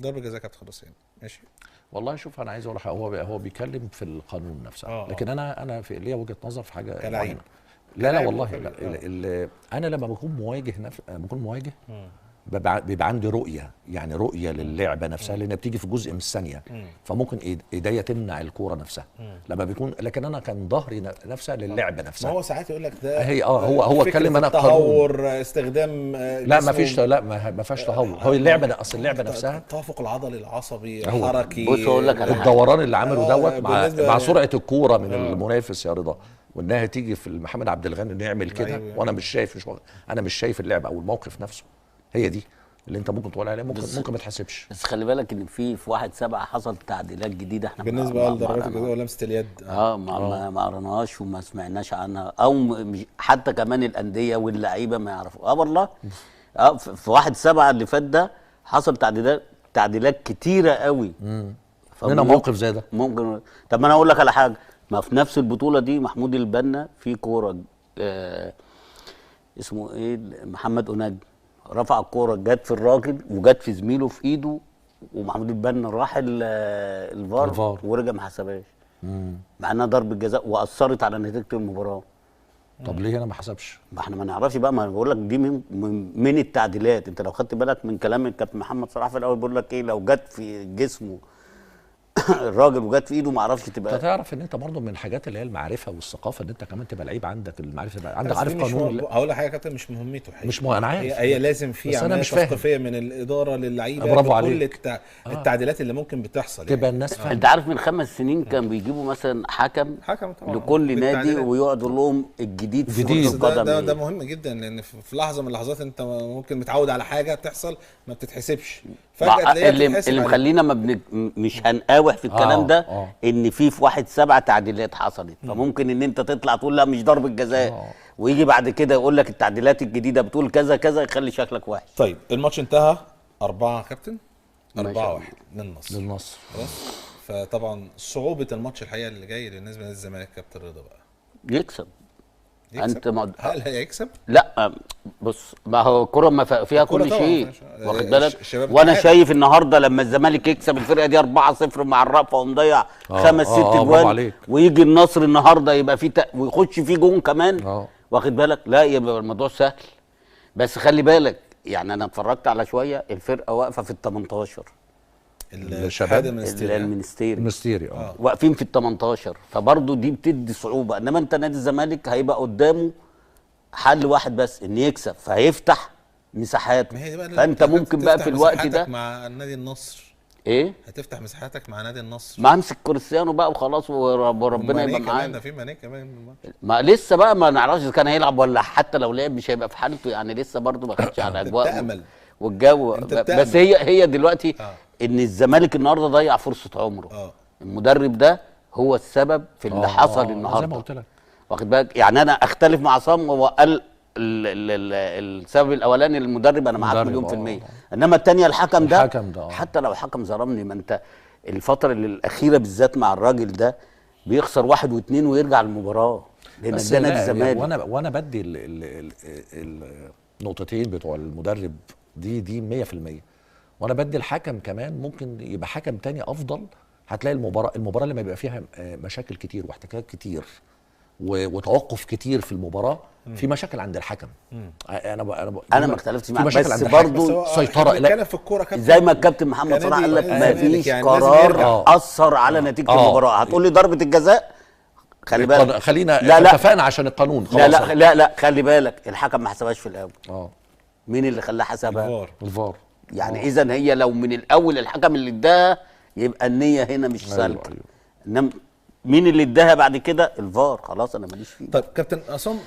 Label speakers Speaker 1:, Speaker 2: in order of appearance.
Speaker 1: ضربه جزاء كابتن خلاص يعني ماشي.
Speaker 2: والله شوف، انا عايز اقول لك هو بيتكلم في القانون نفسه. لكن
Speaker 1: آه.
Speaker 2: انا في ليا وجهه نظر في حاجه
Speaker 1: كلاعب.
Speaker 2: معينه. لا والله
Speaker 1: كلاعب
Speaker 2: لا. انا لما بكون مواجه بيبقى عندي رؤيه، يعني رؤيه للعبه نفسها، لانها بتيجي في جزء من الثانيه. فممكن ايديا تمنع الكوره نفسها لما بيكون، لكن انا كان ظهري نفسها للعبه
Speaker 1: ما
Speaker 2: نفسها.
Speaker 1: هو ساعات يقول لك ده
Speaker 2: هي هو اتكلم انا
Speaker 1: التهور، استخدام
Speaker 2: لا ما فيش، لا ما فيهاش تهور. هو اللعبه ده اصل اللعبه نفسها
Speaker 1: التوافق العضلي العصبي
Speaker 2: هو
Speaker 1: الحركي.
Speaker 3: بص اقول لك على حاجه،
Speaker 2: الدوران اللي عمله دوت مع
Speaker 1: بالنسبة-
Speaker 2: سرعه الكوره من المنافس يا رضا، وانها تيجي في محمد عبد الغني انه يعمل كده.
Speaker 1: أيوة.
Speaker 2: وانا مش شايف اللعبه او الموقف نفسه. هي دي اللي انت ممكن تقول عليها، ممكن ما تحسبش.
Speaker 3: بس خلي بالك ان في 1/7 حصل تعديلات جديده احنا
Speaker 1: بالنسبه لضربات الجزاء ولمسه اليد
Speaker 3: ما قرناهاش وما سمعناش عنها، او مش حتى كمان الانديه واللعيبه ما يعرفوا. والله في 1/7 اللي فات ده حصل تعديلات كتيره قوي.
Speaker 2: هنا موقف زي ده
Speaker 3: ممكن. طب ما انا اقول لك على حاجه، ما في نفس البطوله دي محمود البنا في كوره اسمه ايه، محمد أناج، رفع الكوره جت في الراجل وجت في زميله في ايده، ومحمود البنا راح الفار ورجع ما حسبهاش، مع انها ضربه جزاء واثرت على نتيجه المباراه.
Speaker 2: طب ليه هنا ما حسبش؟
Speaker 3: ما احنا ما نعرفش بقى، ما انا بقول لك دي من التعديلات. انت لو خدت بالك من كلام الكابتن محمد صلاح في الاول بيقول لك ايه، لو جت في جسمه الراجل وجت في ايده ما اعرفش تبقى.
Speaker 2: انت تعرف ان انت برضه من الحاجات اللي هي المعرفه والثقافه، ان انت كمان تبقى لعيب عندك المعرفه، تبقى عندك عارف قانون.
Speaker 1: هقول لك حاجه يا كابتن، مش مهمته حقيقي،
Speaker 2: مش انا عارف،
Speaker 1: هي لازم في عمليه تثقيفيه من الاداره للعيبه.
Speaker 2: برافو
Speaker 1: كل
Speaker 2: عليك.
Speaker 1: التعديلات اللي ممكن بتحصل
Speaker 2: تبقى الناس فاهمه.
Speaker 3: انت عارف من 5 سنين كان بيجيبوا مثلا حكم
Speaker 1: طبعا
Speaker 3: لكل نادي ويقعد يقول لهم الجديد في كرة القدم.
Speaker 1: ده مهم جدا، لان في لحظه من اللحظات انت ممكن متعود على حاجه تحصل ما بتتحسبش، فجاه تلاقيها
Speaker 3: اللي مخلينا مش هنقاوح في الكلام ده ان في 1/7 تعديلات حصلت. فممكن ان انت تطلع تقول لا مش ضربه جزاء، ويجي بعد كده يقول لك التعديلات الجديده بتقول كذا كذا، يخلي شكلك وحش.
Speaker 1: طيب الماتش انتهى 4 كابتن، 4-1 للنصر خلاص. فطبعا صعوبه الماتش الحقيقه اللي جاي بالنسبه للزمالك كابتن رضا بقى
Speaker 3: يكسب.
Speaker 1: هل هيكسب؟
Speaker 3: لا بص، ما هو الكوره ما فيها كل شيء، واخد بالك. وانا شايف النهارده لما الزمالك يكسب الفرقه دي 4-0 مع الرأفة ومضيع 5-6 جوان، ويجي النصر النهارده يبقى فيه ويخش فيه جون كمان، واخد بالك، لا يبقى الموضوع سهل. بس خلي بالك، يعني انا اتفرجت على شويه، الفرقه واقفه في ال18،
Speaker 2: الشباب
Speaker 3: المنستيري واقفين في ال18، فبرضه دي بتدي صعوبه. انما انت نادي الزمالك هيبقى قدامه حل واحد بس، ان يكسب، فهيفتح مساحات. فانت ممكن بقى في الوقت ده
Speaker 1: مع نادي النصر هتفتح مساحاتك مع نادي النصر،
Speaker 3: ما امسك كريستيانو بقى وخلاص وربنا يبقى معانا.
Speaker 1: ده في ماني كمان،
Speaker 3: ما لسه بقى ما نعرفش اذا كان هيلعب ولا حتى لو لعب مش هيبقى في حالته، يعني لسه برضه ما خدش على اجواء والجو. بس هي دلوقتي ان الزمالك النهارده ضيع فرصه عمره. المدرب ده هو السبب في اللي حصل النهارده،
Speaker 2: زي ما قلت لك،
Speaker 3: واخد بالك. يعني انا اختلف مع عصام، هو قال السبب الاولاني للمدرب، انا معاك مليون في المية. انما الثانيه الحكم ده حتى لو حكم ظلمني، ما انت الفتره الاخيره بالذات مع الراجل ده بيخسر 1 و2 ويرجع المباراه، لان ده نادي الزمالك.
Speaker 2: وانا بدي النقطتين بتوع المدرب دي 100%، وانا بدي الحكم كمان ممكن يبقى حكم تاني افضل. هتلاقي المباراه لما يبقى فيها مشاكل كتير واحتكاك كتير وتوقف كتير في المباراه، في مشاكل عند الحكم.
Speaker 3: انا ما اختلفتش معاك،
Speaker 2: بس
Speaker 3: برضه
Speaker 2: سيطره
Speaker 1: في الكوره
Speaker 3: زي ما الكابتن محمد صلاح قال لك ما فيش قرار اثر على نتيجه المباراه. هتقول لي ضربه الجزاء، خلي بالك،
Speaker 2: خلينا اتفقنا عشان القانون خلاص.
Speaker 3: لا خلي بالك، الحكم ما حسبهاش في الاول. مين اللي خلاه حسبها؟
Speaker 2: الفار.
Speaker 3: يعني اذا هي لو من الاول الحكم اللي اداها، يبقى النيه هنا مش سالكه. انما مين اللي اداها بعد كده؟ الفار. خلاص انا ماليش فيه.
Speaker 1: طيب كابتن عصام،